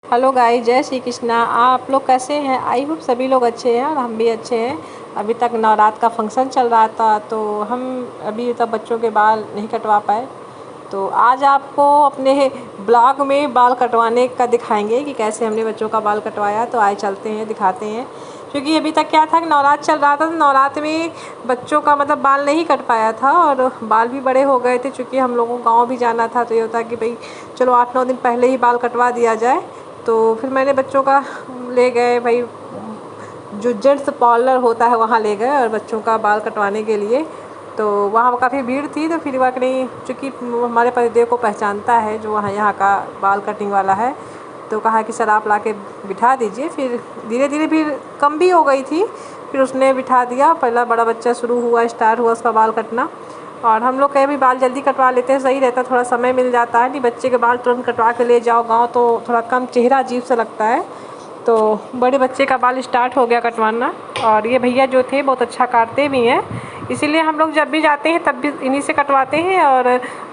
Hello guys, जय श्री कृष्णा। आप लोग कैसे हैं? आई होप सभी लोग अच्छे हैं और हम भी अच्छे हैं। अभी तक नवरात्र का फंक्शन चल रहा था तो हम अभी तक बच्चों के बाल नहीं कटवा पाए। तो आज आपको अपने ब्लॉग में बाल कटवाने का दिखाएंगे कि कैसे हमने बच्चों का बाल कटवाया। तो आए चलते हैं, दिखाते हैं। क्योंकि अभी तक क्या था कि नवरात्र चल रहा था तो नवरात्र में बच्चों का मतलब बाल नहीं कट पाया था और बाल भी बड़े हो गए थे। चूँकि हम लोगों को गाँव भी जाना था तो ये होता कि भाई चलो 8-9 दिन पहले ही बाल कटवा दिया जाए। तो फिर मैंने बच्चों का ले गए भाई, जो जेंट्स पार्लर होता है वहाँ ले गए और बच्चों का बाल कटवाने के लिए। तो वहाँ काफ़ी भीड़ थी तो फिर हुआ कि नहीं, चूँकि हमारे पतिदेव को पहचानता है जो वहाँ यहाँ का बाल कटिंग वाला है, तो कहा कि सर आप ला के बिठा दीजिए। फिर धीरे धीरे भीड़ कम भी हो गई थी, फिर उसने बिठा दिया। पहला बड़ा बच्चा शुरू हुआ, स्टार्ट हुआ उसका बाल कटना। और हम लोग कहे भी बाल जल्दी कटवा लेते हैं, सही रहता, थोड़ा समय मिल जाता है। नहीं बच्चे के बाल तुरंत कटवा के ले जाओ गाँव तो थोड़ा कम चेहरा अजीब सा लगता है। तो बड़े बच्चे का बाल स्टार्ट हो गया कटवाना। और ये भैया जो थे बहुत अच्छा काटते भी हैं, इसीलिए हम लोग जब भी जाते हैं तब भी इन्हीं से कटवाते हैं और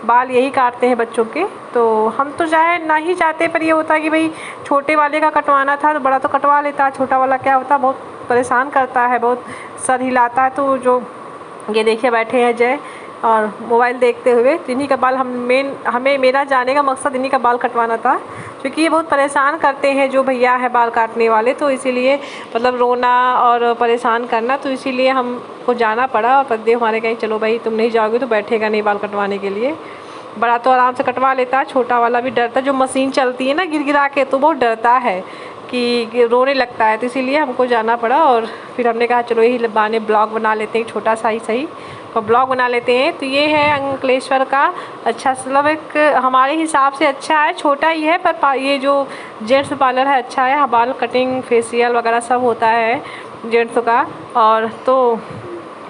बाल यही काटते हैं बच्चों के। तो हम तो चाहे ना ही चाहते, पर ये होता कि भाई छोटे वाले का कटवाना था तो बड़ा तो कटवा लेता, छोटा वाला क्या होता बहुत परेशान करता है, बहुत सर हिलाता है। तो जो ये देखिए बैठे हैं जय और मोबाइल देखते हुए, इन्हीं का बाल हमें मेरा जाने का मकसद इन्हीं का बाल कटवाना था। क्योंकि ये बहुत परेशान करते हैं जो भैया है बाल काटने वाले, तो इसीलिए मतलब रोना और परेशान करना, तो इसीलिए हमको जाना पड़ा। और पतिदेव हमारे कहीं चलो भाई तुम नहीं जाओगे तो बैठेगा नहीं बाल कटवाने के लिए। बड़ा तो आराम से कटवा लेता है, छोटा वाला भी डरता, जो मशीन चलती है ना गिर के, तो बहुत डरता है कि रोने लगता है। तो इसीलिए हमको जाना पड़ा और फिर हमने कहा चलो यही बहाने ब्लॉग बना लेते हैं, छोटा सा ही सही और ब्लॉग बना लेते हैं। तो ये है अंकलेश्वर का अच्छा, मतलब एक हमारे हिसाब से अच्छा है, छोटा ही है पर ये जो जेंट्स पार्लर है अच्छा है। बाल कटिंग फेशियल वगैरह सब होता है जेंट्स का।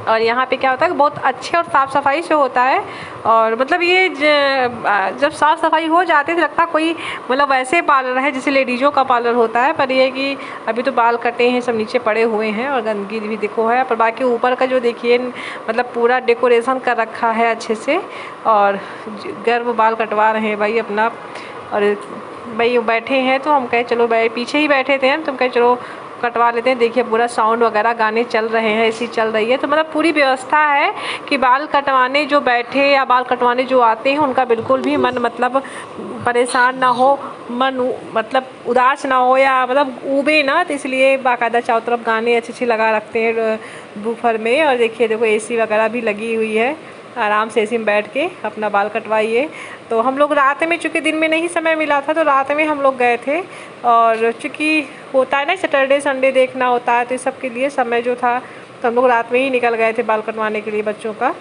और यहाँ पे क्या होता है कि बहुत अच्छे और साफ़ सफाई से होता है। और मतलब ये जब साफ़ सफाई हो जाती है तो लगता कोई मतलब वैसे पार्लर है जैसे लेडीज़ों का पार्लर होता है। पर ये कि अभी तो बाल कटे हैं, सब नीचे पड़े हुए हैं और गंदगी भी देखो है। पर बाकी ऊपर का जो देखिए मतलब पूरा डेकोरेशन कर रखा है अच्छे से। और गर्व बाल कटवा रहे हैं भाई अपना। और भाई बैठे हैं तो हम कहे चलो भाई, पीछे ही बैठे थे हम, तो हम कहे चलो कटवा लेते हैं। देखिए पूरा साउंड वगैरह गाने चल रहे हैं, एसी चल रही है, तो मतलब पूरी व्यवस्था है कि बाल कटवाने जो बैठे या बाल कटवाने जो आते हैं उनका बिल्कुल भी मन मतलब परेशान ना हो, मन मतलब उदास ना हो या मतलब ऊबे ना। तो इसलिए बाकायदा चारों तरफ गाने अच्छे अच्छे लगा रखते हैं बूफर में। और देखो एसी वगैरह भी लगी हुई है, आराम से एसी में बैठ के अपना बाल कटवाइए। तो हम लोग रात में, चूँकि दिन में नहीं समय मिला था तो रात में हम लोग गए थे। और चूँकि होता है ना सैटरडे संडे देखना होता है, तो इस सब के लिए समय जो था तो हम लोग रात में ही निकल गए थे बाल कटवाने के लिए बच्चों का।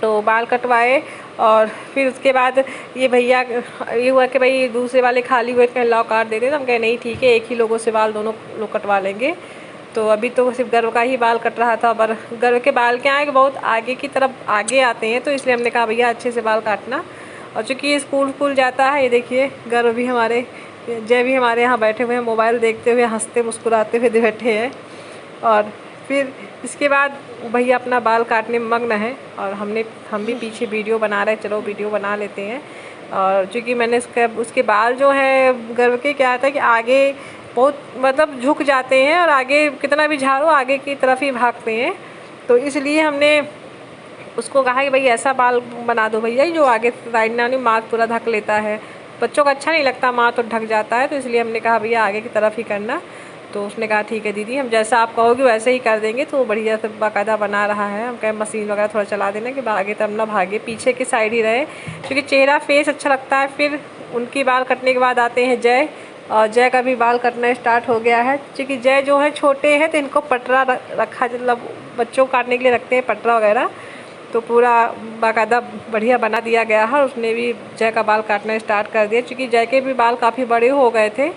तो बाल कटवाए और फिर उसके बाद ये भैया ये हुआ कि भाई दूसरे वाले खाली हुए थे, लॉक काट देते, तो हम कहे नहीं ठीक है, एक ही लोगों से बाल दोनों लोग कटवा लेंगे। तो अभी तो सिर्फ गर्व का ही बाल कट रहा था, पर गर्व के बाल क्या है कि बहुत आगे की तरफ आगे आते हैं, तो इसलिए हमने कहा भैया अच्छे से बाल काटना। और चूँकि ये स्कूल जाता है, ये देखिए गर्व भी हमारे, जय भी हमारे यहाँ बैठे हुए हैं, मोबाइल देखते हुए हंसते मुस्कुराते हुए बैठे हैं। और फिर इसके बाद भैया अपना बाल काटने में मग्न है और हम भी पीछे वीडियो बना रहे हैं, चलो वीडियो बना लेते हैं। और चूँकि मैंने उसके बाल जो है गर्व के क्या था कि आगे बहुत मतलब झुक जाते हैं और आगे कितना भी झाड़ो आगे की तरफ ही भागते हैं। तो इसलिए हमने उसको कहा कि भाई ऐसा बाल बना दो भैया जो आगे साइड ना, नहीं माथ पूरा ढक लेता है, बच्चों को अच्छा नहीं लगता माथ तो ढक जाता है। तो इसलिए हमने कहा भैया आगे की तरफ ही करना। तो उसने कहा ठीक है दीदी, हम जैसा आप कहोगे वैसे ही कर देंगे। तो बढ़िया से बाकायदा बना रहा है। हम कहें मशीन वगैरह थोड़ा चला देना कि आगे तब ना भागे, पीछे की साइड ही रहे, क्योंकि चेहरा फेस अच्छा लगता है। फिर उनकी बाल कटने के बाद आते हैं जय, और जय का भी बाल कटना स्टार्ट हो गया है। क्योंकि जय जो है छोटे हैं तो इनको पटरा रखा, मतलब बच्चों को काटने के लिए रखते हैं पटरा वगैरह, तो पूरा बाकायदा बढ़िया बना दिया गया है। उसने भी जय का बाल काटना स्टार्ट कर दिया, क्योंकि जय के भी बाल काफ़ी बड़े हो गए थे।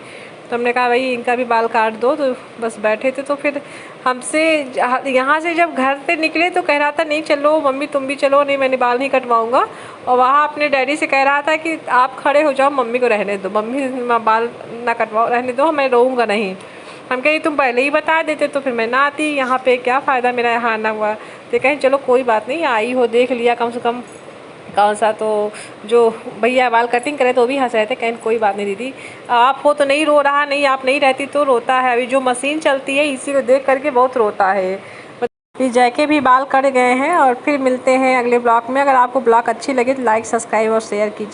तो हमने कहा भाई इनका भी बाल काट दो, तो बस बैठे थे। तो फिर हमसे यहाँ से जब घर से निकले तो कह रहा था नहीं चलो मम्मी तुम भी चलो, नहीं मैंने बाल नहीं कटवाऊँगा। और वहाँ अपने डैडी से कह रहा था कि आप खड़े हो जाओ, मम्मी को रहने दो, मम्मी बाल ना कटवाओ, रहने दो, मैं रहूँगा नहीं। हम कहीं तुम पहले ही बता देते तो फिर मैं ना आती, यहाँ पे क्या फ़ायदा मेरा यहाँ आना हुआ। तो कहें चलो कोई बात नहीं, आई हो देख लिया कम से कम, कौन सा तो जो भैया बाल कटिंग करे तो वो भी हंस रहे थे, कहें कोई बात नहीं दीदी, आप हो तो नहीं रो रहा, नहीं आप नहीं रहती तो रोता है, अभी जो मशीन चलती है इसी को देख करके बहुत रोता है। फिर जैके भी बाल कट गए हैं और फिर मिलते हैं अगले ब्लॉग में। अगर आपको ब्लॉग अच्छी लगे तो लाइक सब्सक्राइब और शेयर कीजिए।